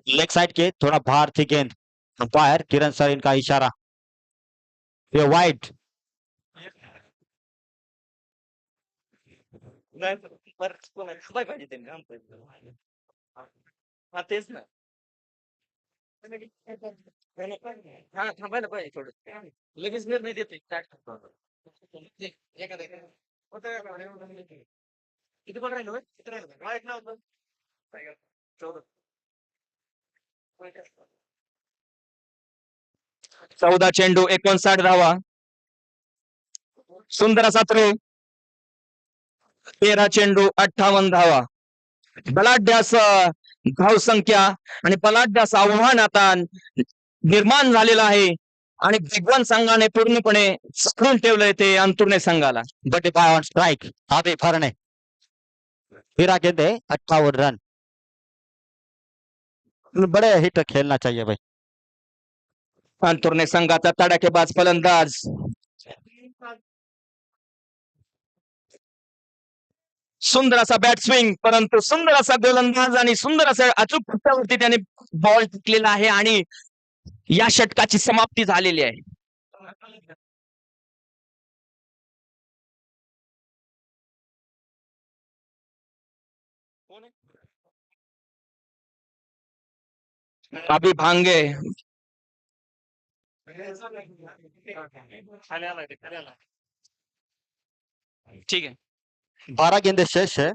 लेग साइड के थोड़ा बाहर थी गेंद. अंपायर किरण सर इनका इशारा, ये वाइड. तेच ना थांबायला पाहिजे थोडं. लगेच निर्णय देते. किती पण राहिलो किती राहिलो 14 चेंडू 59 धावा. सुंदर असा थ्रो. 13 चेंडू 58 धावा. बलाढ्यास धावसंख्या आणि बलाढ्यास आव्हान आता निर्माण झालेलं आहे आणि भिगवण संघाने पूर्णपणे चढून ठेवलंय ते अंतुर्णे संघाला. बटे बाय ऑन स्ट्राइक अभी भरने 13 गेंदे 58 रन. बड़े हिट खेलना चाहिए भाई. अंतुर्णे संघाचा तडाखेबाज फलंदाज सुंदर असा बॅट स्विंग, परंतु सुंदर असा गोलंदाज आणि सुंदर असा अचूक पट्ट्यावरती त्याने बॉल टिकलेला आहे आणि या षटकाची समाप्ती झालेली आहे. अभि भांगे ठीक है. 12 गेंदे शेष है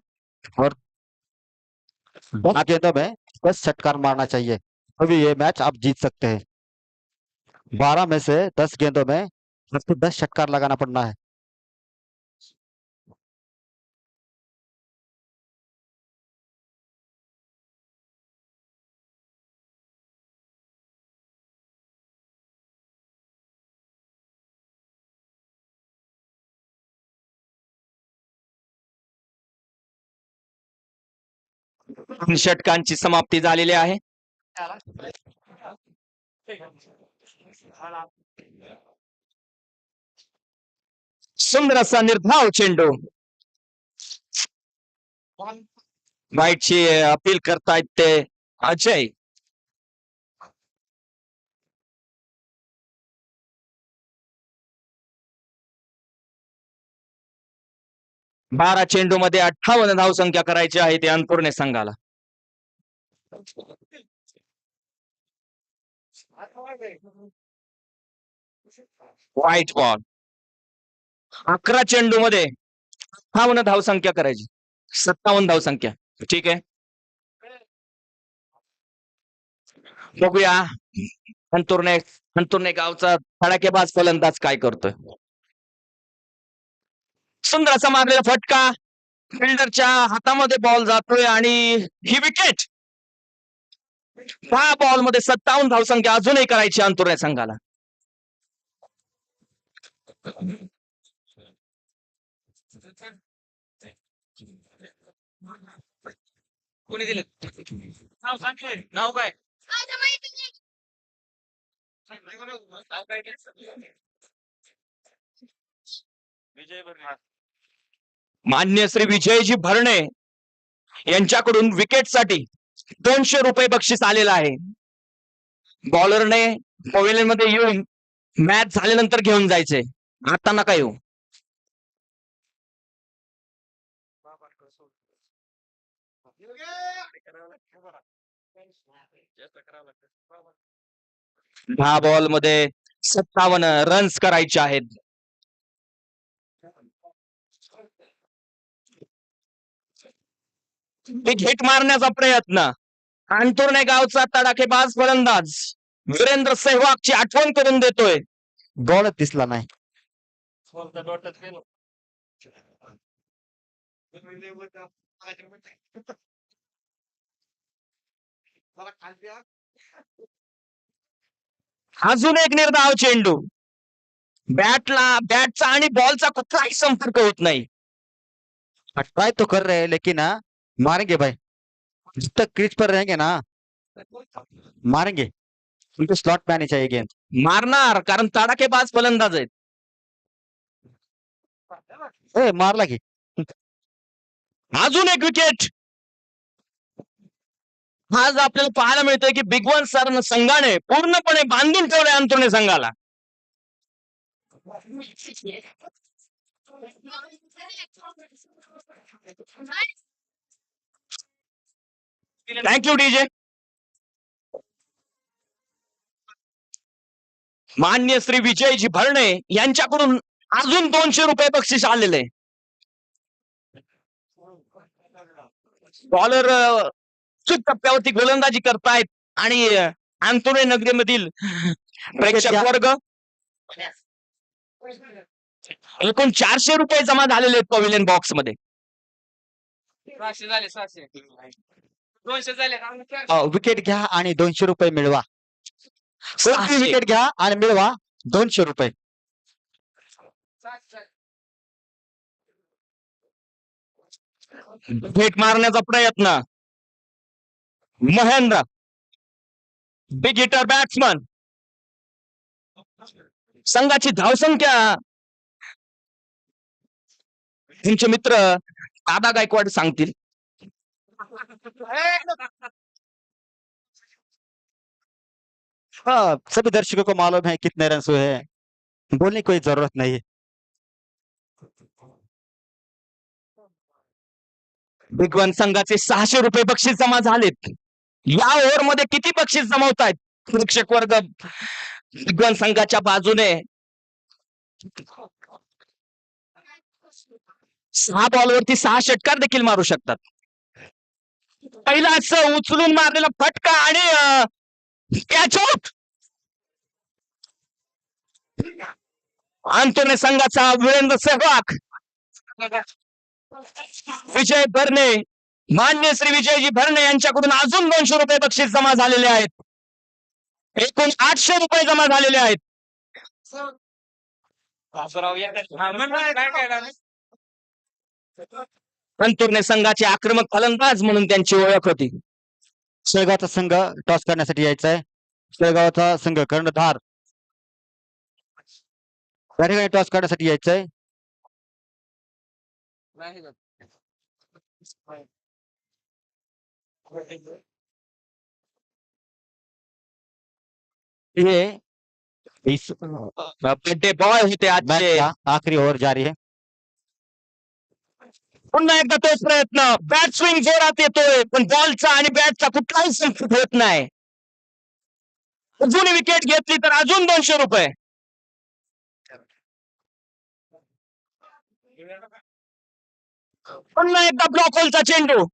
और 10 गेंदों में 10 षटकार मारना चाहिए अभी ये मैच आप जीत सकते हैं. 12 में से 10 गेंदों में आपको 10 षटकार लगाना पड़ना है. षटकांची समाप्ती झालेली आहे. सुंदर असा निर्धाव चेंडू. वाईटची अपील करतायत ते अजय. बारा चेंडू मध्ये 58 धावसंख्या करायची आहे ते अंतुर्णे संघाला. White ball. 11 चेंडू मध्ये 58 धावसंख्या करायची. 57 धावसंख्या. ठीक आहे. बघूया अंतुर्णे गावचा धडाकेबाज फलंदाज काय करतोय. सुंदर असा मारलेला फटका. फिल्डरच्या हातामध्ये बॉल जातोय आणि ही विकेट. 6 बॉल मध्ये 57 धावसंख्या अजूनही करायची अंतुर्णे संघाला. कोणी दिले नाव सांगितलंय. नाव काय मान्य श्री विजयजी भरणे यांच्याकडून विकेटसाठी 200 रुपये बक्षीस आलेलं आहे. बॉलरने पवेलियन मध्ये येऊन मॅच झाल्यानंतर घेऊन जायचंय. आता नका येऊ. दहा बॉल मध्ये 57 रन्स करायचे आहेत. हिट मारण्याचा प्रयत्न. अंतुर्णे गावचा तडाखेबाज फलंदाज वीरेंद्र सेहवागची आठवण करून देतोय. गोल दिसला नाही. अजून एक निर्धाव चेंडू. बॅटचा आणि बॉलचा कुठलाही संपर्क होत नाही. ट्राई तो कर रहे हैं लेकिन मारेंगे भाई. जब तक क्रीज पर रहेंगे ना मारेंगे. उनको स्लॉट में आनी चाहिए गेंद. मारणार, कारण तडाखेबाज फलंदाज आहेत. मारला की. अजून एक विकेट. आज आपल्याला पाहायला मिळतंय की बिगवन सर संघाने पूर्णपणे बांधून ठेवलंय अंतुर्णे संघाला. Thank you DJ. मान्य श्री विजयजी भरणे यांच्याकडून अजून 200 रुपये बक्षीस आलेले. बॉलर टप्प्यावरती गोलंदाजी करतायत आणि अंतुर्णे नगरीमधील प्रेक्षक वर्ग एकूण 400 रुपये जमा झालेले आहेत पवेलियन बॉक्स मध्ये. 600 झाले 600 200 झाले विकेट घ्या आणि 200 रुपये मिळवा. कोणती विकेट घ्या आणि मिळवा 200 रुपये. भेट मारण्याचा प्रयत्न महेंद्र बिग हिटर बॅट्समन. संघाची धावसंख्या तुमचे मित्र दादा गायकवाड सांगतील. हाँ, सभी दर्शकों को मालूम है कितने रन हुए हैं, बोलने की कोई जरूरत नहीं है. बिग वन संघाचे 600 रुपये बक्षीस जमा झालेत. या ओव्हर मध्ये किती बक्षीस जमवतायत प्रेक्षक वर्ग बिग वन संघाच्या बाजूने? 6 बॉलवरती 6 षटकार देखील मारू शकतात. पहिलाच उचलून मारलेला फटका आणि कॅच आउट. अंतोने संघाचा वीरेंद्र सहवाग, विजय भरणे, मान्य श्री विजयजी भरणे यांच्याकडून अजून 200 रुपये बक्षीस जमा झालेले आहेत. एकूण 800 रुपये जमा झालेले आहेत. अंतुरने संघाचे आक्रमक फलंदाज म्हणून त्यांची ओळख होती. शेळगावचा संघ टॉस करण्यासाठी यायचा आहे. शेळगावचा संघ कर्णधार त्या ठिकाणी टॉस करण्यासाठी यायचा आहे. ये इस बड्डे बॉय होते मैच आजचे. का आखिरी ओव्हर जारी है. पुन्हा एकदा तोच प्रयत्न. बॅट स्विंग जोरात येतोय पण बॉलचा आणि बॅटचा कुठलाही संपर्क होत नाही. अजून विकेट घेतली तर अजून 200 रुपये. पुन्हा एकदा ब्लॉक होलचा चेंडू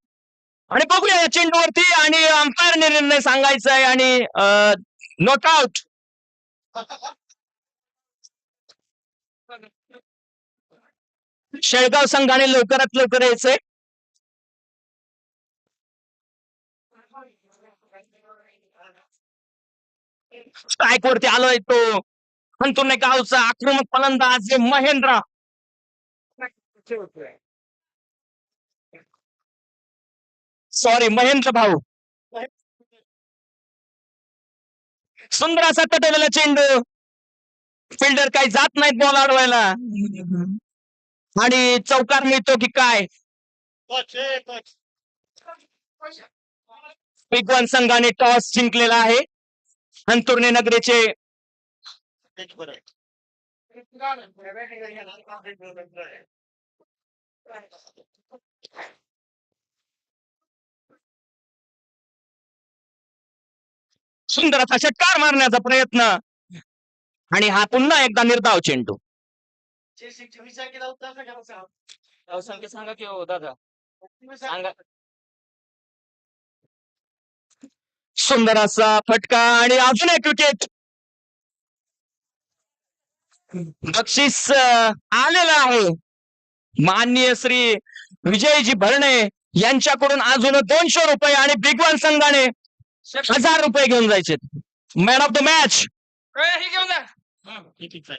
आणि बघूया या चेंडूवरती आणि अंपायरने निर्णय सांगायचा आहे आणि नॉट आउट. शेळगाव संघाने लवकरात लवकर यायचंय. स्ट्राईक वरती आलोय तो अंतुने गावचा आक्रमक फलंदाज महेंद्र. सॉरी महेंद्र भाऊ. सुंदर असा तटलेला चेंडू. फिल्डर काही जात नाहीत बॉल अडवायला आणि चौकार मिळतो की काय? बिग वन संघाने टॉस जिंकलेला आहे. अंतुर्णे नगरीचे सुंदर असा षटकार मारण्याचा प्रयत्न आणि हा पुन्हा एकदा निर्धाव चेंडू. सांगा की हो दादा सांगा. सुंदर असा फटका आणि अजून एक विकेट. बक्षीस आलेलं आहे. माननीय श्री विजयजी भरणे यांच्याकडून अजून 200 रुपये आणि बिग वन संघाने 1000 रुपये घेऊन जायचे. Man of the match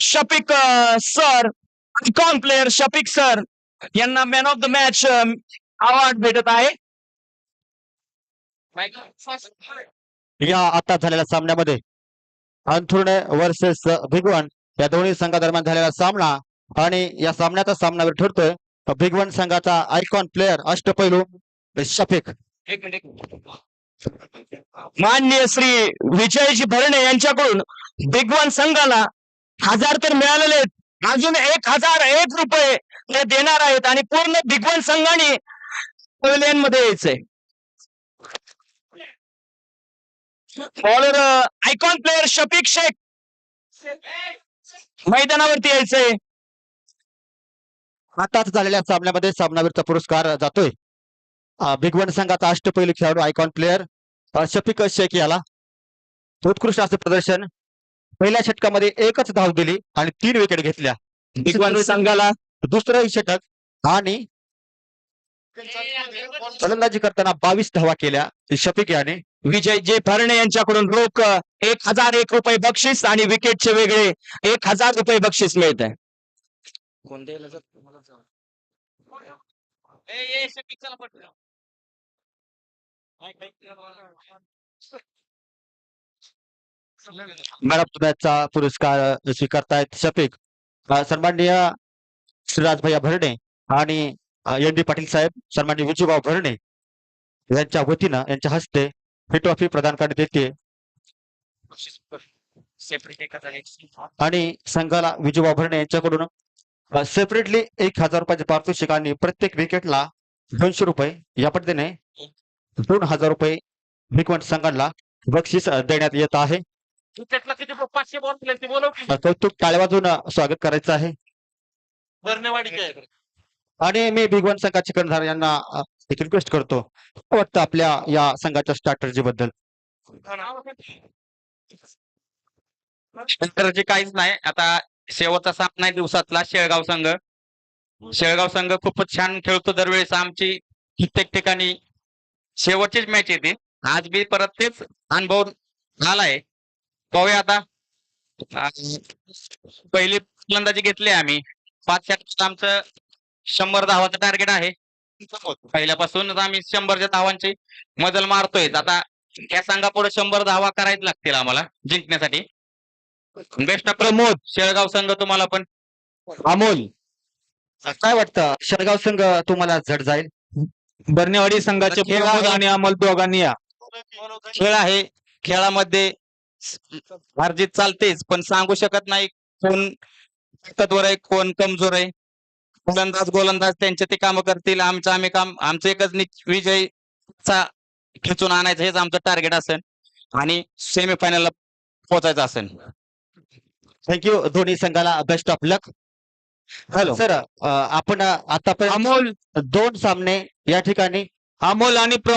Shafiq sir, icon player Shafiq sir यांना man of the match award भेटत आहे. या आता झालेल्या सामन्यामध्ये अंथुर्णे वर्सेस बिग वन या दोन्ही संघादरम्यान झालेला सामना आणि या सामन्याचा सामनावीर ठरतोय बिग वन संघाचा आयकॉन प्लेयर अष्टपैलू शफिक. एक मिनिट. माननीय श्री विजयजी भरणे यांच्याकडून बिग वन संघाला 1000 तर मिळालेले आहेत. अजून 1001 रुपये ते देणार आहेत आणि पूर्ण बिग वन संघाने पवेलियन मध्ये यायचंय. Bowler icon player Shafiq Shaikh मैदानावरती यायचंय. आताच झालेल्या सामन्यामध्ये सामनावीरचा पुरस्कार जातोय बिग वन संघाचा अष्टपैलू खेळाडू आयकॉन प्लेयर शफिक शेख याला. उत्कृष्ट असं प्रदर्शन. पहिल्या षटकामध्ये एकच धाव दिली आणि 3 विकेट घेतल्या. बिग वन संघाला दुसरंही षटक आणि फलंदाजी करताना 22 धावा केल्या शफिक याने. विजय जे भरणे यांच्याकडून रोख 1001 रुपये बक्षीस आणि विकेटचे वेगळे 1000 रुपये बक्षीस मिळत आहे. मॅन ऑफ द मॅचचा पुरस्कार स्वीकारतायत शफिक. सन्माननीय श्रीराज भैया भरणे आणि एन डी पाटील साहेब, सन्माननीय विजूभाऊ भरणे यांच्या वतीनं यांच्या हस्ते ही ट्रॉफी प्रदान करण्यात येते आणि संघाला विजूभाऊ भरणे यांच्याकडून सेपरेटली 1000 रुपयाचे पारितोषिक आणि प्रत्येक विकेटला 200 रुपये या पद्धतीने 2000 रुपये भिकवंत संघाला बक्षीस देण्यात येत आहे. त्यातला किती 500 बॉल केले ते बोलव की. कौतुक टाळ्या वाजवून स्वागत करायचं आहे. भरणेवाडीचे आहे. आणि मी भिगवण संघाचे कर्णधार यांना एक रिक्वेस्ट करतो, काय वाटतं आपल्या या संघाच्या स्ट्रॅटर्जी बद्दल? जी काहीच नाही. आता शेवटचा सामना आहे दिवसातला. शेळगाव संघ खूपच छान खेळतो दरवेळेस. आमची कित्येक ठिकाणी शेवटचीच मॅच येते. आज बी परत तेच अनुभव आलाय. पाहूया आता. पहिली फलंदाजी घेतली आम्ही 5 षटकात. आमचं 100 धावाचं टार्गेट आहे. पहिल्यापासून आम्ही 100च्या धावांची मजल मारतोय. आता या संघापुढे 100 धावा करायच लागतील आम्हाला जिंकण्यासाठी. बेस्ट प्रमोद शेळगाव संघ तुम्हाला पण. अमोल, काय वाटतं शेळगाव संघ तुम्हाला झट जाईल? बर्नेवाडी संघाचे खेळ प्रमोद आहे. आणि अमोल दोघांनी या. खेळ आहे. खेळामध्ये हारजीत चालतेच, पण सांगू शकत नाही कोण ताकदवर आहे कोण कमजोर आहे. गोलंदाज त्यांचे ते काम करतील. आम्ही काम आमचं एकच विजयचा खेचून आणायचं हेच आमचं टार्गेट असेल आणि सेमीफायनलला पोहोचायचं असेल. थँक्यू. दोन्ही संघाला best of luck. Hello sir, आपण आतापर्यंत अमोल 2 सामने या ठिकाणी आणि